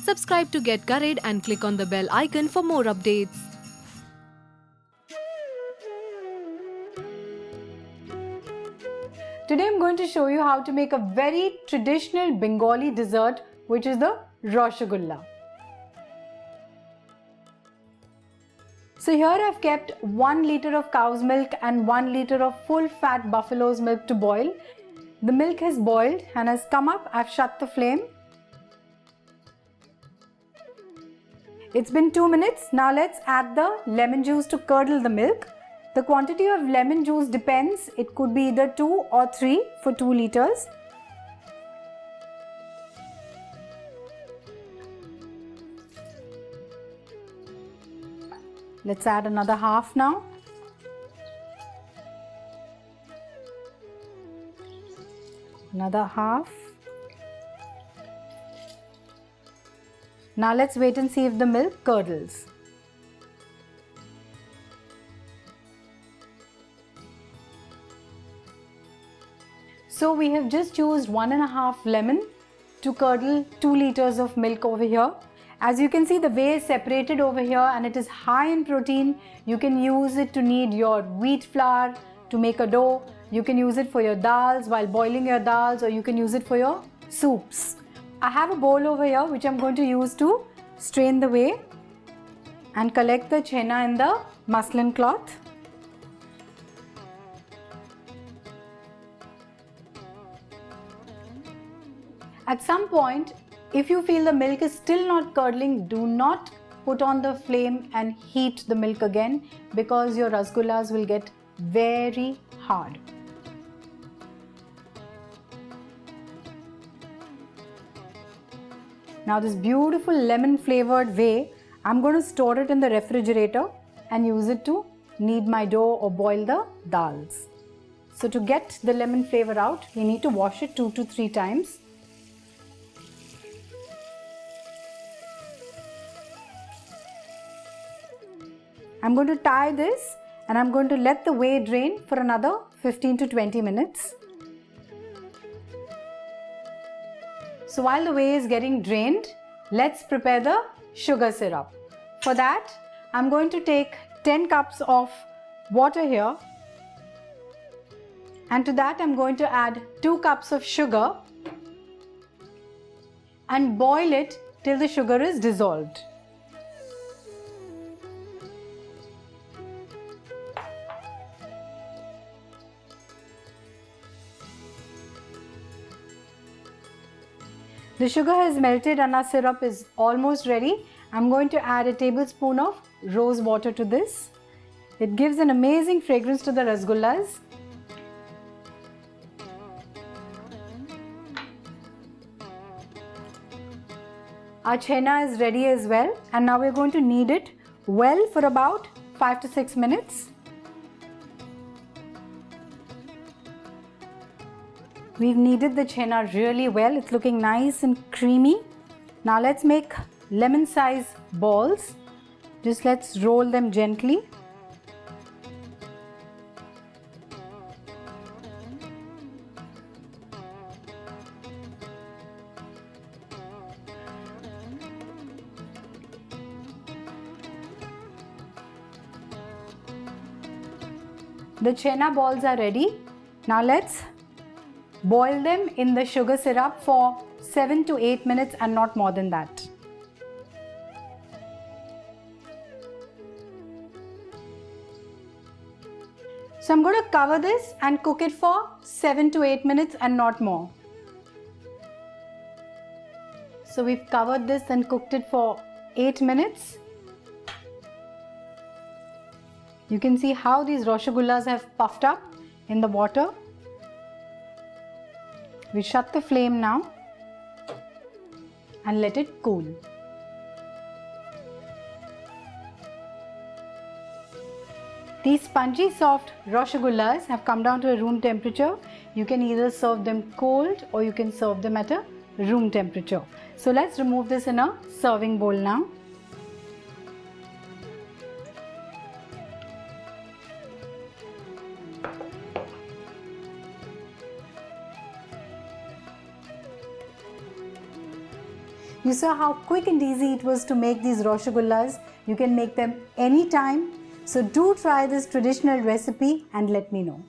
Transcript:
Subscribe to Get Curried and click on the bell icon for more updates. Today I'm going to show you how to make a very traditional Bengali dessert, which is the Rasgulla. So here I've kept 1 liter of cow's milk and 1 liter of full fat buffalo's milk to boil. The milk has boiled and has come up. I've shut the flame. It's been 2 minutes. Now let's add the lemon juice to curdle the milk. The quantity of lemon juice depends. It could be either 2 or 3 for 2 liters. Let's add another half now. Another half. Now let's wait and see if the milk curdles. So we have just used 1.5 lemon to curdle 2 liters of milk over here. As you can see, the whey is separated over here and it is high in protein. You can use it to knead your wheat flour to make a dough. You can use it for your dals while boiling your dals, or you can use it for your soups. I have a bowl over here which I'm going to use to strain the whey and collect the chenna in the muslin cloth. At some point, if you feel the milk is still not curdling, do not put on the flame and heat the milk again, because your rasgullas will get very hard. Now this beautiful lemon flavored whey, I'm going to store it in the refrigerator and use it to knead my dough or boil the dals. So to get the lemon flavor out, we need to wash it 2 to 3 times. I'm going to tie this and I'm going to let the whey drain for another 15 to 20 minutes. So while the whey is getting drained, let's prepare the sugar syrup. For that, I'm going to take 10 cups of water here, and to that I'm going to add 2 cups of sugar and boil it till the sugar is dissolved. The sugar has melted and our syrup is almost ready. I'm going to add a tablespoon of rose water to this. It gives an amazing fragrance to the rasgullas. Our chenna is ready as well, and now we're going to knead it well for about 5 to 6 minutes. We've kneaded the chenna really well. It's looking nice and creamy. Now let's make lemon size balls. Just let's roll them gently. The chenna balls are ready. Now let's boil them in the sugar syrup for 7 to 8 minutes and not more than that. So I'm going to cover this and cook it for 7 to 8 minutes and not more. So we've covered this and cooked it for 8 minutes. You can see how these rasgullas have puffed up in the water. We shut the flame now and let it cool. These spongy soft rasgullas have come down to a room temperature. You can either serve them cold or you can serve them at a room temperature. So let's remove this in a serving bowl now. You saw how quick and easy it was to make these Rasgullas. You can make them anytime. So do try this traditional recipe and let me know.